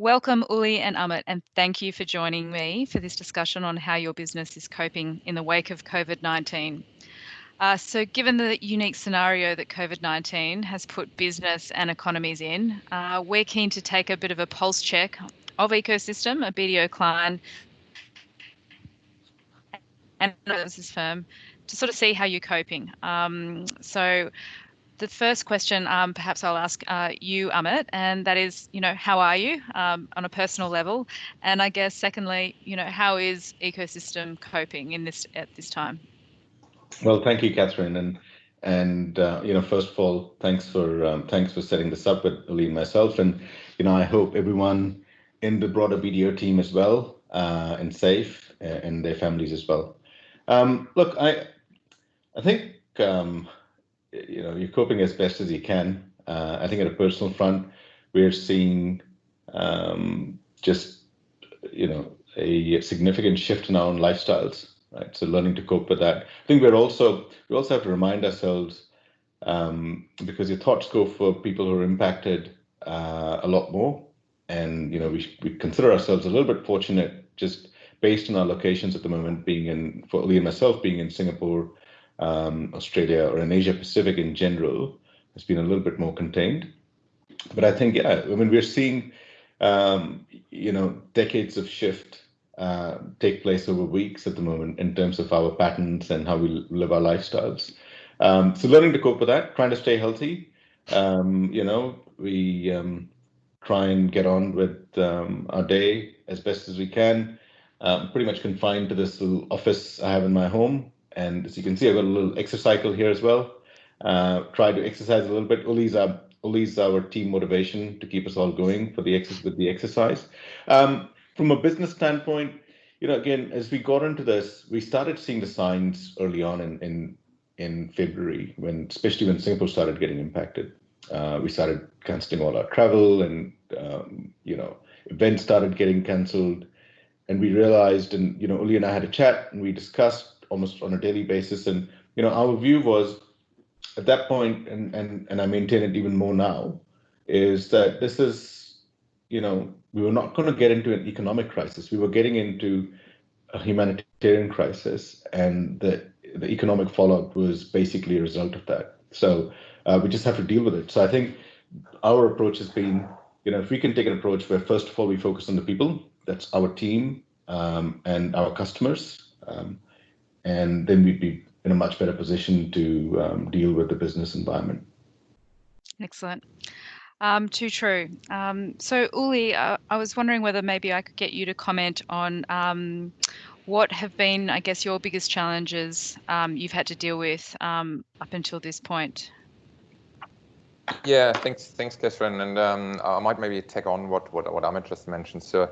Welcome, Uli and Amit, and thank you for joining me for this discussion on how your business is coping in the wake of COVID-19. So given the unique scenario that COVID-19 has put business and economies in, we're keen to take a bit of a pulse check of Ecosystem, a BDO client, and a services firm to sort of see how you're coping. So the first question, perhaps I'll ask you, Amit, and that is, how are you on a personal level? And I guess secondly, how is Ecosystem coping at this time? Well, thank you, Catherine, and first of all, thanks for setting this up with Uli and myself, and I hope everyone in the broader BDO team is well and safe, and their families as well. Look, I think you're coping as best as you can. I think at a personal front, we're seeing just a significant shift in our own lifestyles, right? So learning to cope with that. I think we also have to remind ourselves, because your thoughts go for people who are impacted a lot more, and we consider ourselves a little bit fortunate just based on our locations at the moment, for Lee and myself being in Singapore, Australia, or in Asia Pacific in general, has been a little bit more contained. But I think, we're seeing decades of shift take place over weeks at the moment in terms of our patterns and how we live our lifestyles. So learning to cope with that, trying to stay healthy. We try and get on with our day as best as we can. Pretty much confined to this little office I have in my home. And as you can see, I've got a little exercise cycle here as well. Try to exercise a little bit. Uli's our team motivation to keep us all going with the exercise. From a business standpoint, again, as we got into this, we started seeing the signs early on in February, especially when Singapore started getting impacted. We started cancelling all our travel, and events started getting cancelled. And we realized, and Uli and I had a chat, and we discussed almost on a daily basis. And our view was at that point, and I maintain it even more now, is that this is, we were not going to get into an economic crisis. We were getting into a humanitarian crisis, and the economic fallout was basically a result of that. So we just have to deal with it. So I think our approach has been, if we can take an approach where first of all we focus on the people, that's our team and our customers, and then we'd be in a much better position to deal with the business environment. Excellent. Too true. So Uli, I was wondering whether maybe I could get you to comment on what have been, I guess, your biggest challenges you've had to deal with up until this point. Yeah, thanks, Catherine. And I might maybe take on what Amit just mentioned. So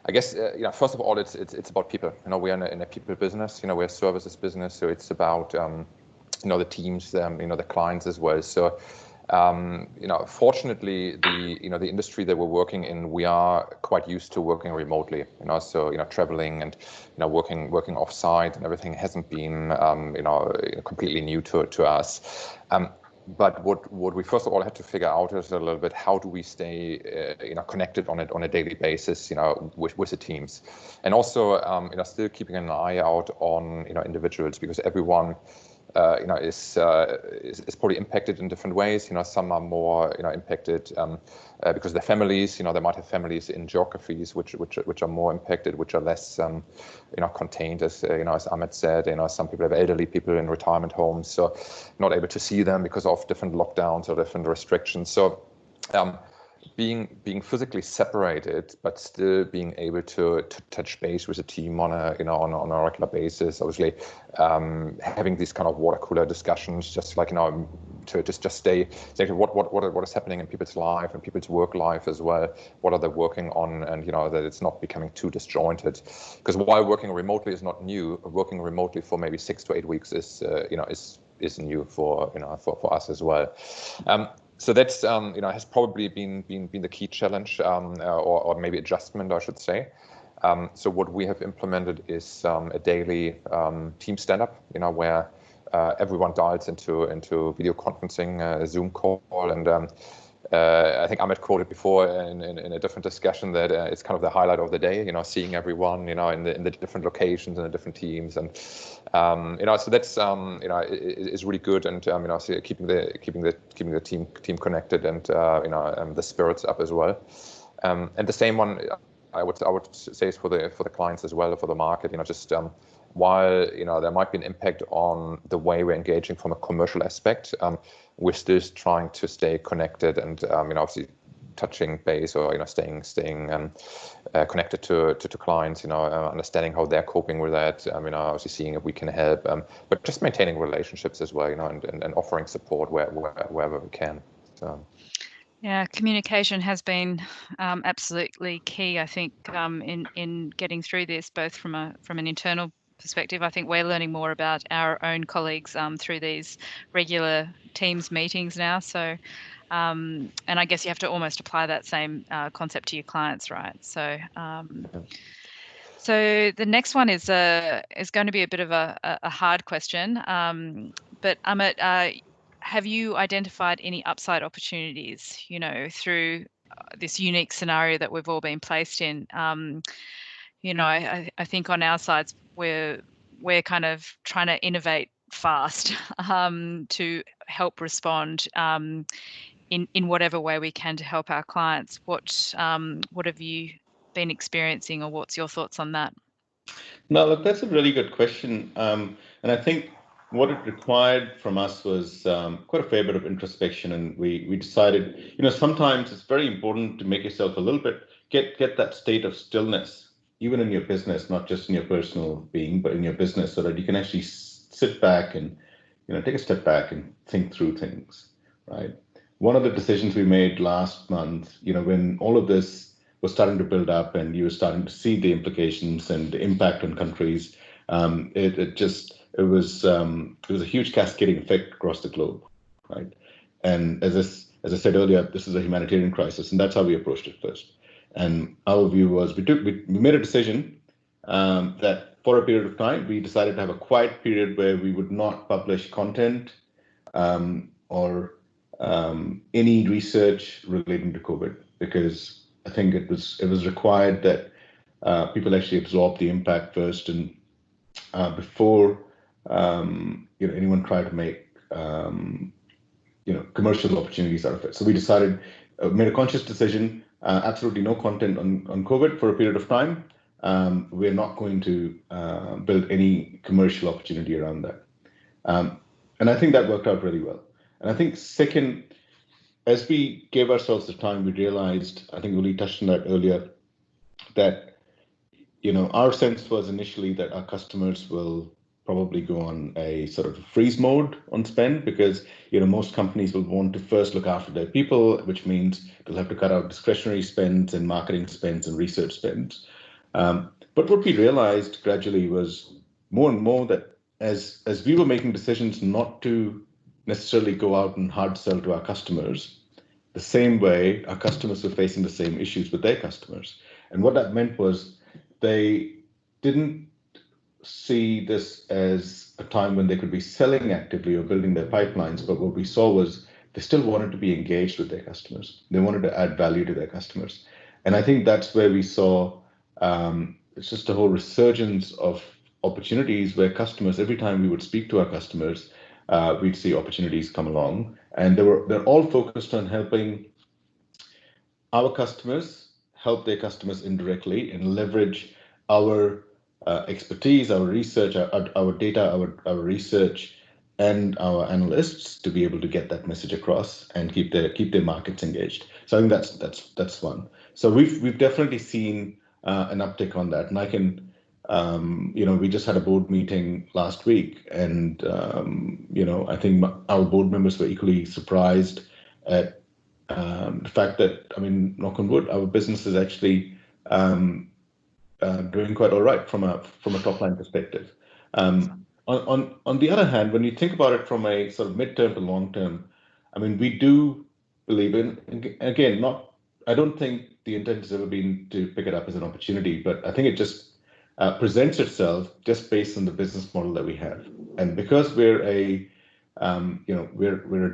I guess, first of all, it's about people. We are in a people business. We're a services business, so it's about the teams, the clients as well. So fortunately, the industry that we're working in, we are quite used to working remotely. So traveling and working off-site and everything hasn't been completely new to us. But what we first of all had to figure out is a little bit, how do we stay connected on a daily basis with the teams, and also still keeping an eye out on individuals, because everyone is probably impacted in different ways. Some are more impacted because their families, they might have families in geographies which are more impacted, which are less contained, as as Amit said. Some people have elderly people in retirement homes, so not able to see them because of different lockdowns or different restrictions. So being physically separated, but still being able to touch base with a team on a regular basis. Obviously, having these kind of water cooler discussions, just like to just stay what is happening in people's life and people's work life as well. What are they working on, and that it's not becoming too disjointed. Because while working remotely is not new, working remotely for maybe 6 to 8 weeks is new for us as well. So that's has probably been the key challenge, or maybe adjustment, I should say. So what we have implemented is a daily team stand-up, where everyone dials into video conferencing, a Zoom call, and I think Amit quoted before in a different discussion that it's kind of the highlight of the day, seeing everyone, in the different locations and the different teams, and so that's is really good, and so keeping the team connected, and the spirits up as well, and the same one I would say is for the clients as well, for the market, just while there might be an impact on the way we're engaging from a commercial aspect, we're still trying to stay connected and obviously touching base, or staying connected to clients, understanding how they're coping with that, obviously seeing if we can help, but just maintaining relationships as well, and offering support wherever we can. So. Yeah, communication has been absolutely key, I think, in getting through this, both from an internal perspective. I think we're learning more about our own colleagues through these regular Teams meetings now. So, and I guess you have to almost apply that same concept to your clients, right? So, so the next one is going to be a bit of a hard question, but Amit, have you identified any upside opportunities, through this unique scenario that we've all been placed in? I think on our sides we're kind of trying to innovate fast to help respond in whatever way we can to help our clients. What have you been experiencing, or what's your thoughts on that? No, look, that's a really good question. And I think what it required from us was quite a fair bit of introspection. And we decided, sometimes it's very important to make yourself a little bit, get that state of stillness, even in your business, not just in your personal being, but in your business, so that you can actually sit back and, take a step back and think through things, right? One of the decisions we made last month, when all of this was starting to build up and you were starting to see the implications and the impact on countries, it was a huge cascading effect across the globe, right? And as I said earlier, this is a humanitarian crisis, and that's how we approached it first. And our view was we made a decision that for a period of time we decided to have a quiet period where we would not publish content or any research relating to COVID, because I think it was required that people actually absorb the impact first, and before anyone tried to make commercial opportunities out of it. So we decided, made a conscious decision, absolutely no content on COVID for a period of time. We're not going to build any commercial opportunity around that, and I think that worked out really well. And I think second, as we gave ourselves the time, we realized, I think Uli touched on that earlier, that our sense was initially that our customers will probably go on a sort of freeze mode on spend, because most companies will want to first look after their people, which means they'll have to cut out discretionary spends and marketing spends and research spends. But what we realized gradually was more and more that as we were making decisions not to necessarily go out and hard sell to our customers, the same way our customers were facing the same issues with their customers. And what that meant was they didn't see this as a time when they could be selling actively or building their pipelines, but what we saw was they still wanted to be engaged with their customers. They wanted to add value to their customers. And I think that's where we saw it's just a whole resurgence of opportunities where customers, every time we would speak to our customers, we'd see opportunities come along, and they're all focused on helping our customers help their customers indirectly and leverage our expertise, our research, our data, our research, and our analysts to be able to get that message across and keep their markets engaged. So I think that's one. So we've definitely seen an uptick on that, and I can. We just had a board meeting last week, and I think our board members were equally surprised at the fact that, knock on wood, our business is actually doing quite all right from a top line perspective. On the other hand, when you think about it from a sort of midterm to long term, we do believe in, again, I don't think the intent has ever been to pick it up as an opportunity, but I think it just presents itself just based on the business model that we have. And because we're a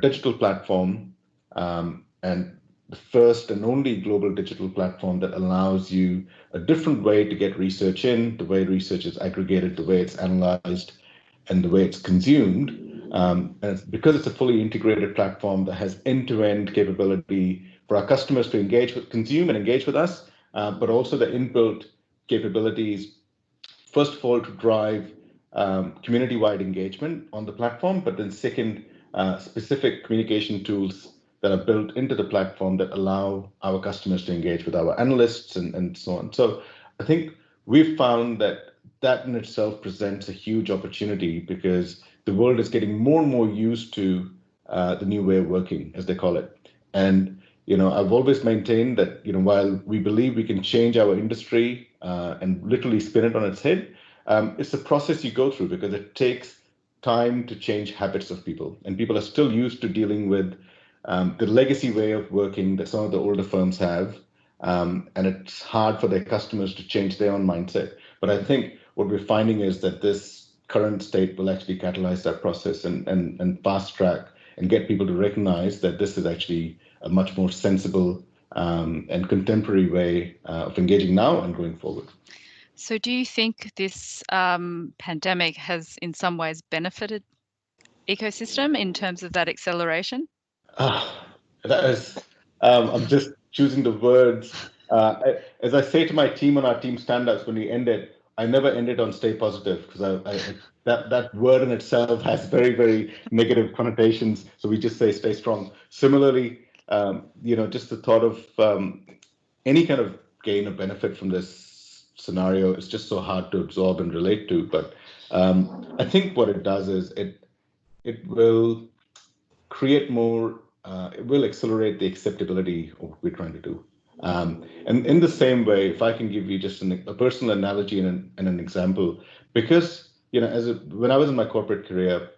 digital platform, and the first and only global digital platform that allows you a different way to get research in, the way research is aggregated, the way it's analyzed, and the way it's consumed. Because it's a fully integrated platform that has end-to-end capability for our customers to consume and engage with us, but also the inbuilt capabilities, first of all, to drive community-wide engagement on the platform, but then second, specific communication tools that are built into the platform that allow our customers to engage with our analysts and so on. So I think we've found that in itself presents a huge opportunity because the world is getting more and more used to the new way of working, as they call it. And I've always maintained that while we believe we can change our industry and literally spin it on its head, it's a process you go through because it takes time to change habits of people, and people are still used to dealing with the legacy way of working that some of the older firms have, and it's hard for their customers to change their own mindset. But I think what we're finding is that this current state will actually catalyze that process and fast track and get people to recognize that this is actually a much more sensible and contemporary way of engaging now and going forward. So do you think this pandemic has in some ways benefited ecosystem in terms of that acceleration? That is, I'm just choosing the words. As I say to my team on our team stand-ups when we end it, I never end it on stay positive because that word in itself has very, very negative connotations. So we just say stay strong. Similarly, just the thought of any kind of gain or benefit from this scenario is just so hard to absorb and relate to. But I think what it does is it will create more, it will accelerate the acceptability of what we're trying to do. And in the same way, if I can give you just a personal analogy and an example, because when I was in my corporate career,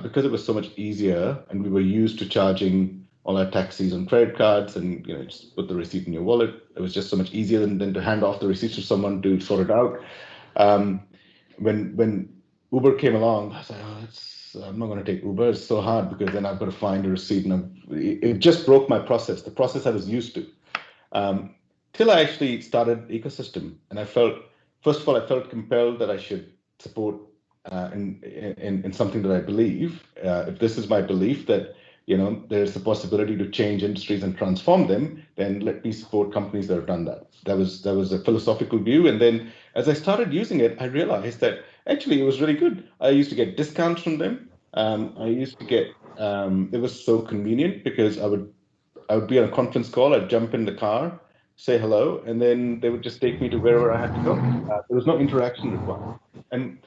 because it was so much easier and we were used to charging all our taxis on credit cards and just put the receipt in your wallet, it was just so much easier than to hand off the receipt to someone to sort it out. When Uber came along, I was like, I'm not going to take Uber. It's so hard because then I've got to find a receipt, and it just broke my process, the process I was used to. Till I actually started Ecosystem, and first of all, I felt compelled that I should support in something that I believe. If this is my belief that there's the possibility to change industries and transform them, then let me support companies that have done that. That was a philosophical view, and then as I started using it, I realized that actually it was really good. I used to get discounts from them. I used to get it was so convenient because I would be on a conference call. I'd jump in the car, say hello, and then they would just take me to wherever I had to go. There was no interaction required. And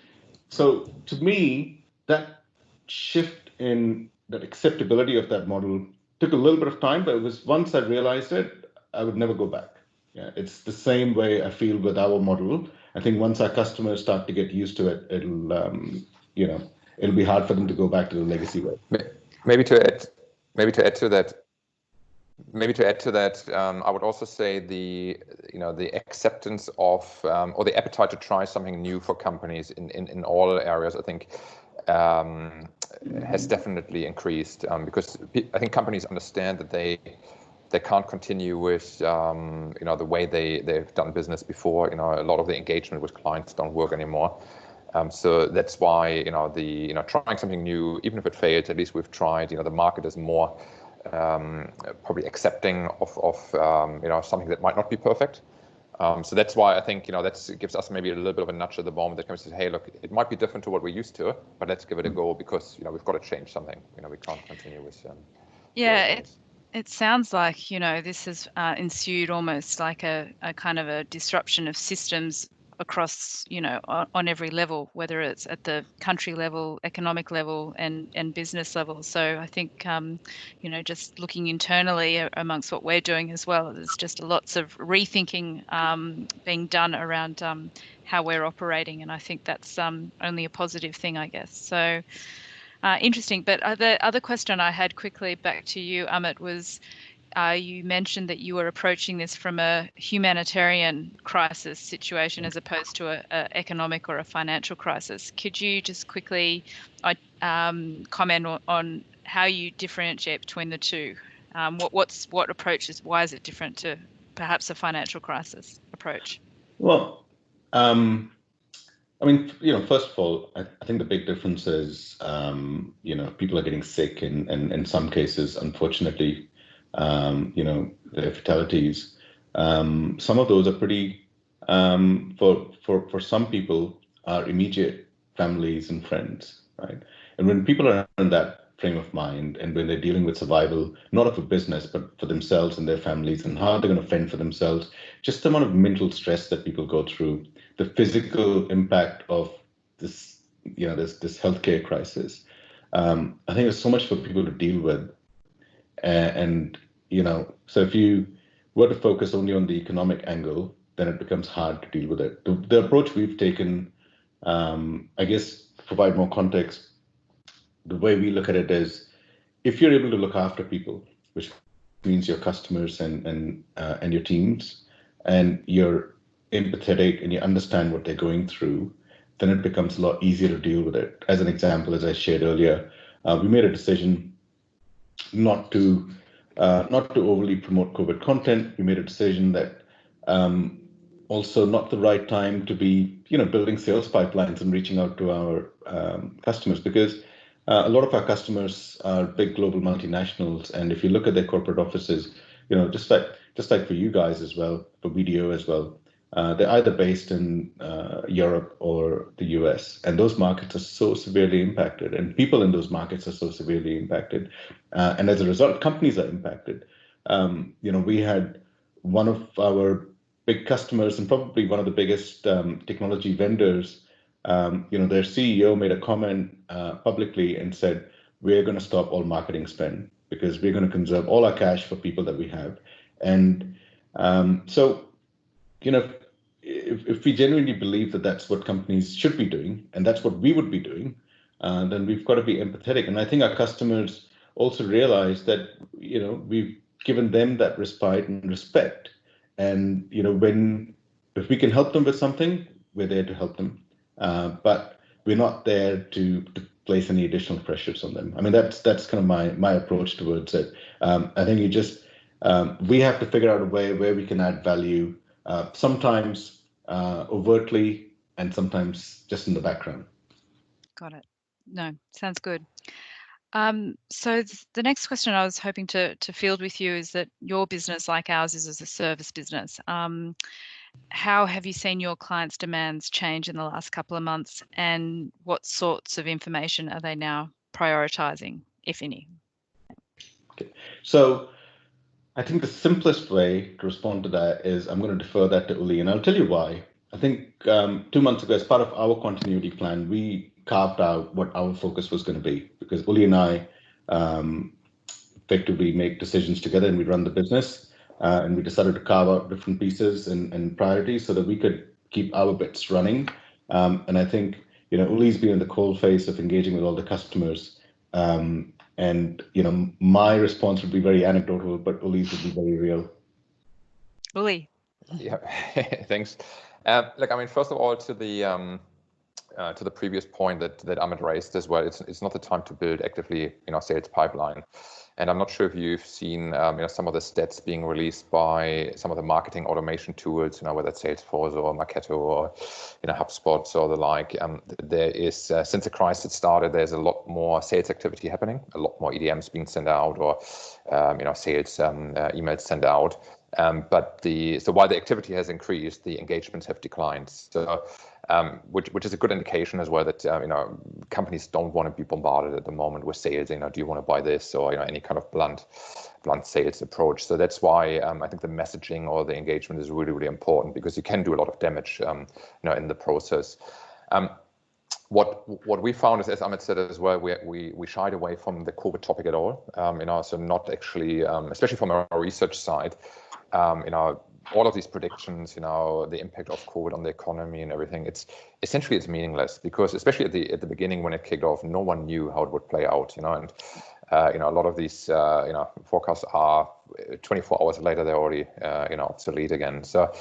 so to me, that shift in that acceptability of that model took a little bit of time, but it was once I realized it, I would never go back. Yeah, it's the same way I feel with our model. I think once our customers start to get used to it, it'll be hard for them to go back to the legacy way. Maybe to add to that, I would also say the acceptance of or the appetite to try something new for companies in all areas, I think, has definitely increased because I think companies understand that they can't continue with the way they've done business before. A lot of the engagement with clients don't work anymore. So that's why trying something new, even if it fails, at least we've tried. The market is more probably accepting of something that might not be perfect. So that's why I think that gives us maybe a little bit of a nudge at the moment that comes to say, hey, look, it might be different to what we're used to, but let's give it a go because we've got to change something. We can't continue with. It sounds like this has ensued almost like a kind of a disruption of systems across on every level, whether it's at the country level, economic level, and business level. So I think just looking internally amongst what we're doing as well, there's just lots of rethinking being done around how we're operating, and I think that's only a positive thing, I guess. So interesting. But the other question I had quickly back to you, Amit, was you mentioned that you were approaching this from a humanitarian crisis situation as opposed to an economic or a financial crisis. Could you just quickly comment on how you differentiate between the two What approaches? Why is it different to perhaps a financial crisis approach? Well, first of all, I think the big difference is, people are getting sick, and in some cases, unfortunately, the fatalities. Some of those are pretty, for some people, are immediate families and friends, right? And when people are in that frame of mind, and when they're dealing with survival, not of a business, but for themselves and their families, and how they're going to fend for themselves, just the amount of mental stress that people go through, the physical impact of this, this healthcare crisis. I think there's so much for people to deal with, and so if you were to focus only on the economic angle, then it becomes hard to deal with it. The approach we've taken, I guess, to provide more context, the way we look at it is, if you're able to look after people, which means your customers and your teams, and you're empathetic and you understand what they're going through, then it becomes a lot easier to deal with it. As an example, as I shared earlier, we made a decision not to overly promote COVID content. We made a decision that also not the right time to be building sales pipelines and reaching out to our customers, because a lot of our customers are big global multinationals, and if you look at their corporate offices, just like for you guys as well, for BDO as well, they're either based in Europe or the US, and those markets are so severely impacted, and people in those markets are so severely impacted, and as a result, companies are impacted. We had one of our big customers, and probably one of the biggest technology vendors. Their CEO made a comment publicly and said, "We're going to stop all marketing spend because we're going to conserve all our cash for people that we have." And so, if we genuinely believe that that's what companies should be doing, and that's what we would be doing, then we've got to be empathetic. And I think our customers also realize that, we've given them that respite and respect. And, if we can help them with something, we're there to help them. But we're not there to place any additional pressures on them. I mean, that's kind of my approach towards it. I think we have to figure out a way where we can add value, sometimes overtly, and sometimes just in the background. Got it. No, sounds good. So the next question I was hoping to field with you is that your business, like ours, is as a service business. How have you seen your clients' demands change in the last couple of months, and what sorts of information are they now prioritizing, if any? Okay. So I think the simplest way to respond to that is I'm going to defer that to Uli, and I'll tell you why. I think 2 months ago, as part of our continuity plan, we carved out what our focus was going to be, because Uli and I effectively make decisions together, and we run the business. And we decided to carve out different pieces and priorities so that we could keep our bits running. And I think, Uli's been in the cold face of engaging with all the customers. And, my response would be very anecdotal, but Uli's would be very real. Uli. Yeah, thanks. Look, I mean, first of all, to the previous point that Amit raised as well, it's not the time to build actively, sales pipeline. And I'm not sure if you've seen, some of the stats being released by some of the marketing automation tools, whether it's Salesforce or Marketo or, HubSpot or the like. There is, since the crisis started, there's a lot more sales activity happening, a lot more EDMs being sent out, or, sales emails sent out. So while the activity has increased, the engagements have declined. So, which is a good indication as well that companies don't want to be bombarded at the moment with sales. Do you want to buy this, or any kind of blunt sales approach. So that's why I think the messaging or the engagement is really, really important, because you can do a lot of damage in the process. What we found is, as Amit said as well, we shied away from the COVID topic at all. So not actually, especially from our research side. All of these predictions, the impact of COVID on the economy and everything, it's meaningless, because especially at the beginning when it kicked off, no one knew how it would play out, and a lot of these forecasts are 24 hours later, they're already obsolete again. So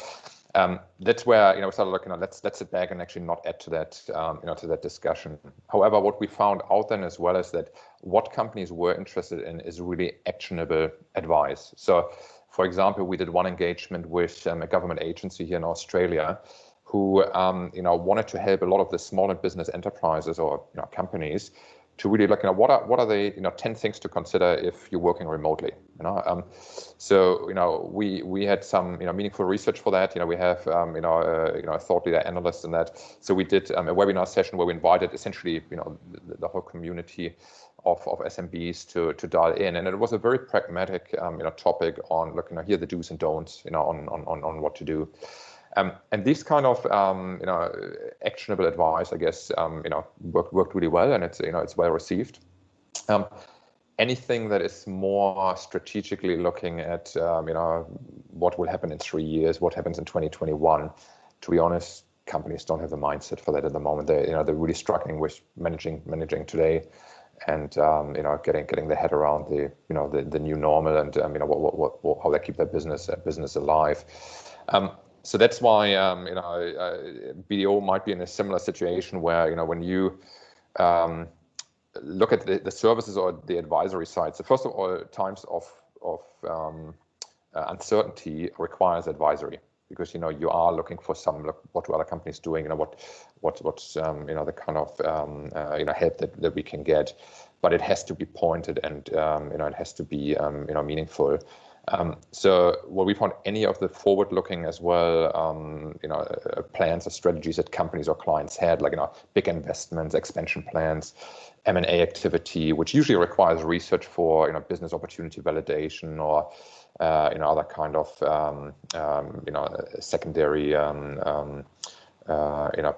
That's where we started looking at let's sit back and actually not add to that to that discussion. However, what we found out then as well is that what companies were interested in is really actionable advice. So, for example, we did one engagement with a government agency here in Australia, who wanted to help a lot of the smaller business enterprises or companies to really look, what are the 10 things to consider if you're working remotely. So we had some meaningful research for that. We have a thought leader analyst in that. So we did a webinar session where we invited essentially the whole community of SMBs to dial in, and it was a very pragmatic topic on looking here are the do's and don'ts on what to do. And this kind of actionable advice, I guess, worked really well, and it's well received. Anything that is more strategically looking at what will happen in 3 years, what happens in 2021, to be honest, companies don't have the mindset for that at the moment. They're really struggling with managing today, and getting their head around the new normal, and how they keep their business alive. So that's why BDO might be in a similar situation where when you look at the services or the advisory side. So first of all, times of uncertainty requires advisory, because you are looking for what do other companies doing, what's the kind of help that we can get, but it has to be pointed, and it has to be meaningful. So what we found, any of the forward-looking as well, plans or strategies that companies or clients had, like big investments, expansion plans, M&A activity, which usually requires research for business opportunity validation or other kind of secondary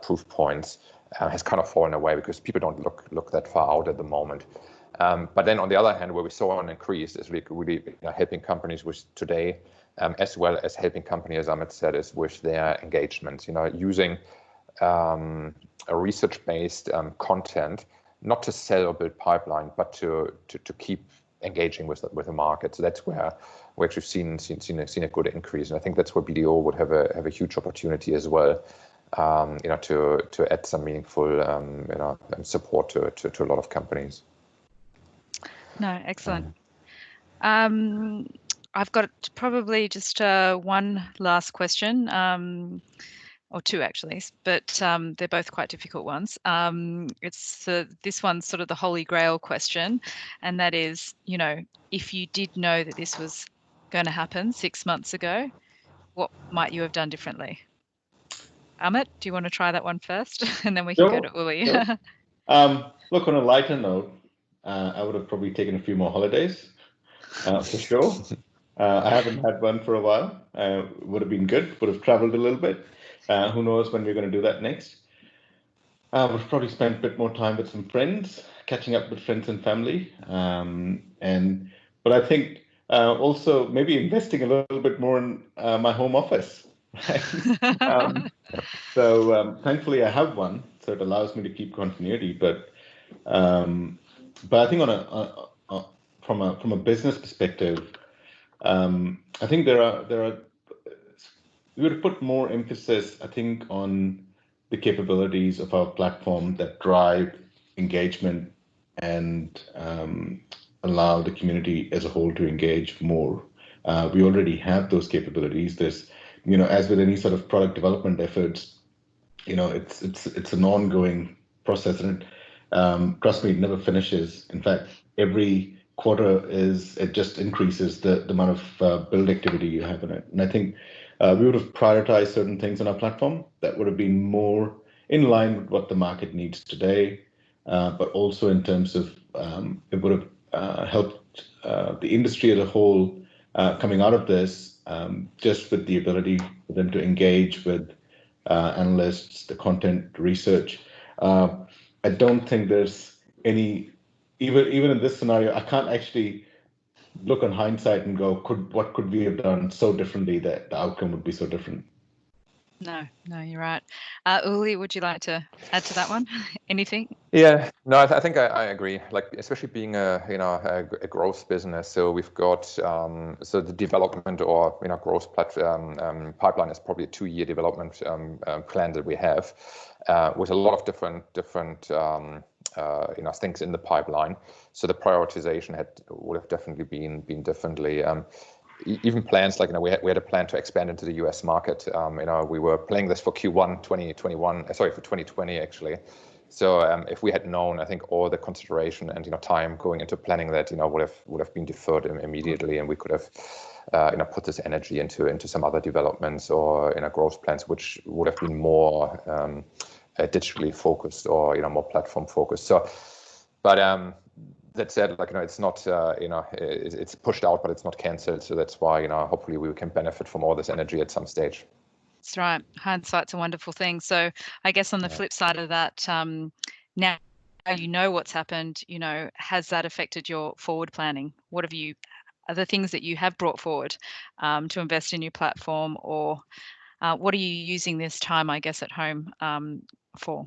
proof points, has kind of fallen away because people don't look that far out at the moment. But then on the other hand, where we saw an increase is really helping companies with today, as well as helping companies, as Amit said, is with their engagements, using a research-based content, not to sell or build pipeline, but to keep engaging with the market. So that's where we actually seen a good increase, and I think that's where BDO would have a huge opportunity as well, to add some meaningful support to a lot of companies. No, excellent. I've got probably just one last question, or two actually, but they're both quite difficult ones. This one's sort of the holy grail question, and that is, if you did know that this was going to happen 6 months ago, what might you have done differently? Amit, do you want to try that one first, and then we can go to Uli? Sure. Look, on a lighter note, I would have probably taken a few more holidays, for sure. I haven't had one for a while. Would have been good. Would have traveled a little bit. Who knows when we're going to do that next? Would have probably spent a bit more time with some friends, catching up with friends and family. But I think also maybe investing a little bit more in my home office. Right? So thankfully I have one, so it allows me to keep continuity. But I think from a business perspective, I think we would put more emphasis, I think, on the capabilities of our platform that drive engagement and allow the community as a whole to engage more. We already have those capabilities. There's, as with any sort of product development efforts, it's an ongoing process, and trust me, it never finishes. In fact, every quarter it just increases the amount of build activity you have in it. And I think we would have prioritized certain things on our platform that would have been more in line with what the market needs today, but also in terms of it would have helped the industry as a whole coming out of this, just with the ability for them to engage with analysts, the content research. I don't think there's any, even in this scenario, I can't actually look on hindsight and go, what could we have done so differently that the outcome would be so different? No, you're right. Uli, would you like to add to that one? Anything? Yeah, no, I think I agree. Like, especially being a growth business, so we've got so the development or growth platform pipeline is probably a 2-year development plan that we have with a lot of different things in the pipeline. So the prioritization would have definitely been differently. Even plans like we had a plan to expand into the US market. We were planning this for Q1 2021, for 2020 actually. So if we had known, I think all the consideration and time going into planning that would have been deferred immediately, and we could have put this energy into some other developments or growth plans, which would have been more digitally focused or more platform focused. So, but that said, it's not it's pushed out, but it's not cancelled. So that's why hopefully we can benefit from all this energy at some stage. That's right. Hindsight's a wonderful thing. So I guess on the flip side of that, now you know what's happened, has that affected your forward planning? What are the things that you have brought forward to invest in your platform, or what are you using this time, I guess, at home for?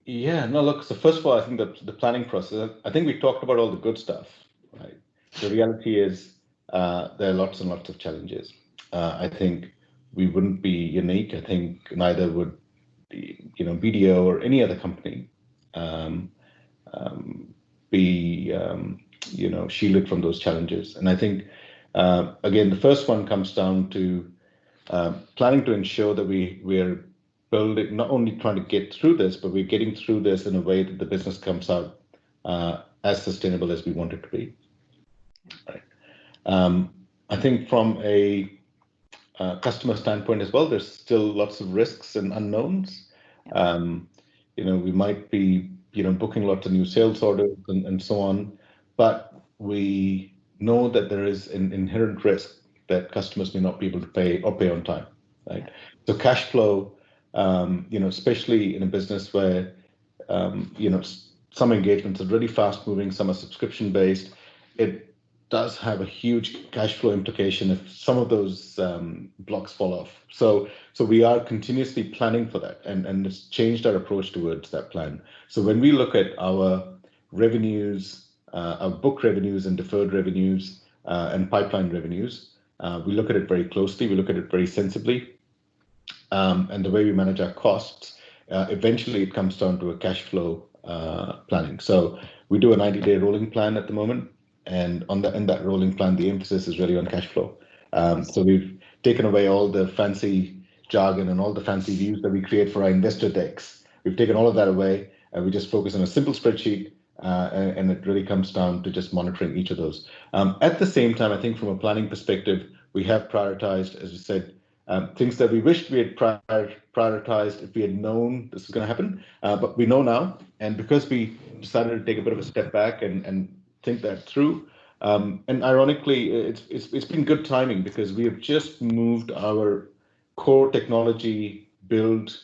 Yeah, no, look, so first of all, I think the planning process, I think we talked about all the good stuff, right? The reality is there are lots and lots of challenges. I think we wouldn't be unique. I think neither would BDO or any other company be shielded from those challenges. And I think again, the first one comes down to planning to ensure that we're building, not only trying to get through this, but we're getting through this in a way that the business comes out as sustainable as we want it to be. Right. I think from a customer standpoint as well, there's still lots of risks and unknowns. We might be booking lots of new sales orders and so on, but we know that there is an inherent risk that customers may not be able to pay or pay on time, right? So cash flow, especially in a business where some engagements are really fast moving, some are subscription based, it does have a huge cash flow implication if some of those blocks fall off. So we are continuously planning for that, and it's changed our approach towards that plan. So when we look at our revenues, our book revenues and deferred revenues and pipeline revenues, we look at it very closely. We look at it very sensibly, and the way we manage our costs, eventually it comes down to a cash flow planning. So we do a 90-day rolling plan at the moment. And in that rolling plan, the emphasis is really on cash flow. So we've taken away all the fancy jargon and all the fancy views that we create for our investor decks. We've taken all of that away, and we just focus on a simple spreadsheet, and it really comes down to just monitoring each of those. At the same time, I think from a planning perspective, we have prioritized, as you said, things that we wished we had prioritized if we had known this was going to happen. But we know now, and because we decided to take a bit of a step back and think that through. And ironically, it's been good timing because we have just moved our core technology build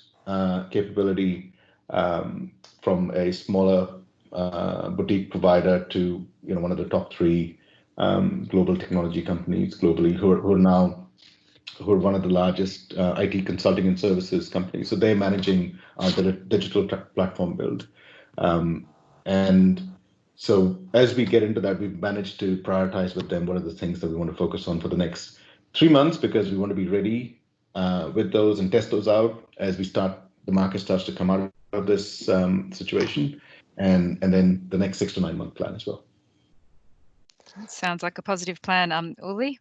capability from a smaller boutique provider to one of the top 3 global technology companies globally who are one of the largest IT consulting and services companies. So they're managing the digital platform build, and so as we get into that, we've managed to prioritize with them what are the things that we want to focus on for the next 3 months, because we want to be ready with those and test those out as the market starts to come out of this situation, and then the next 6 to 9 month plan as well. Sounds like a positive plan. Uli?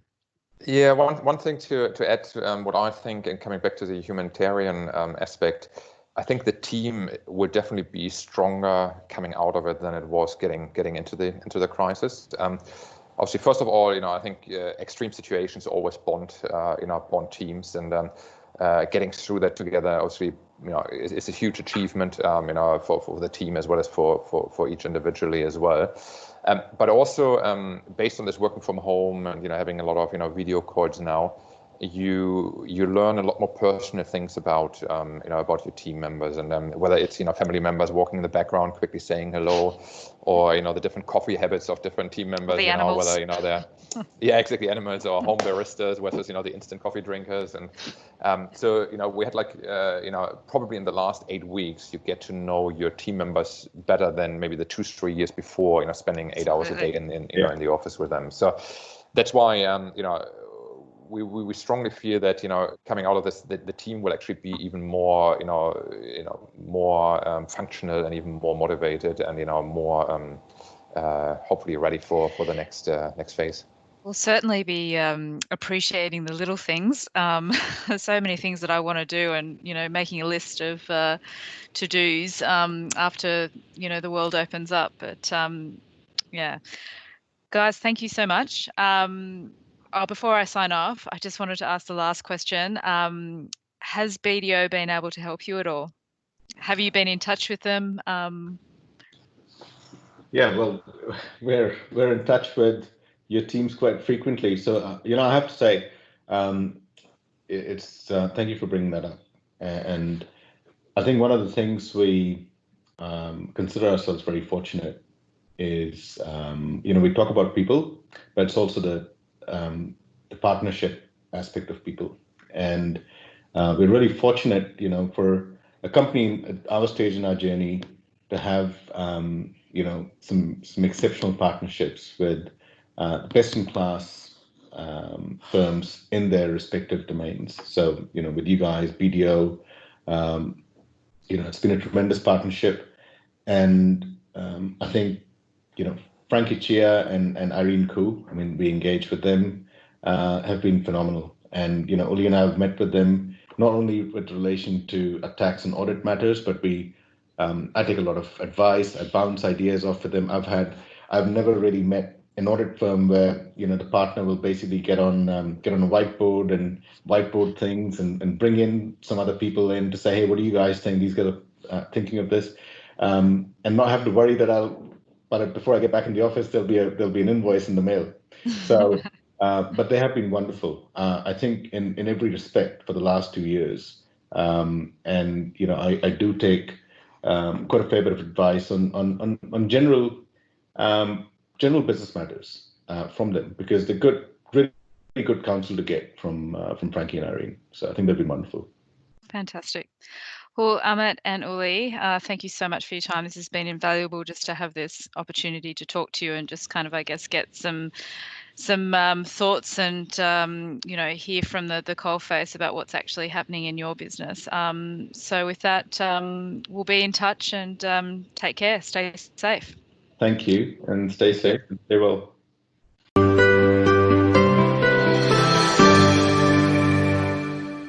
Yeah, one thing to add to what I think, and coming back to the humanitarian aspect, I think the team will definitely be stronger coming out of it than it was getting into the crisis. Obviously, first of all, I think extreme situations always bond teams, and getting through that together, obviously, is a huge achievement, for the team as well as for each individually as well. But also based on this working from home and having a lot of video calls now, you learn a lot more personal things about about your team members, and whether it's family members walking in the background quickly saying hello, or the different coffee habits of different team members, the animals. whether they're exactly, animals or home baristas versus the instant coffee drinkers. And so we had probably in the last 8 weeks you get to know your team members better than maybe the 2-3 years before, spending 8 hours a day in the office with them. So that's why we strongly feel that coming out of this, the team will actually be even more more functional and even more motivated, and more hopefully ready for the next phase. We'll certainly be appreciating the little things. There's so many things that I want to do, and making a list of to-dos after the world opens up. But yeah, guys, thank you so much. Before I sign off, I just wanted to ask the last question. Has BDO been able to help you at all? Have you been in touch with them? Yeah, well, we're in touch with your teams quite frequently. So I have to say, it's thank you for bringing that up. And I think one of the things we consider ourselves very fortunate is we talk about people, but it's also the partnership aspect of people. And we're really fortunate, for a company at our stage in our journey to have some exceptional partnerships with best-in-class firms in their respective domains. So with you guys, BDO, it's been a tremendous partnership, and I think Frankie Chia and Irene Koo, we engage with them, have been phenomenal. And Uli and I have met with them not only with relation to tax and audit matters, but I take a lot of advice. I bounce ideas off of them. I've never really met an audit firm where the partner will basically get on a whiteboard and whiteboard things and bring in some other people in to say, hey, what do you guys think? These guys are thinking of this, and not have to worry that but before I get back in the office, there'll be an invoice in the mail. So, but they have been wonderful. I think in every respect for the last 2 years, and I do take quite a fair bit of advice on general business matters from them, because they're really good counsel to get from Frankie and Irene. So I think they've been wonderful. Fantastic. Well, Amit and Uli, thank you so much for your time. This has been invaluable just to have this opportunity to talk to you and just kind of, I guess, get some thoughts and hear from the coalface about what's actually happening in your business. So with that, we'll be in touch, and take care. Stay safe. Thank you, and stay safe and stay well.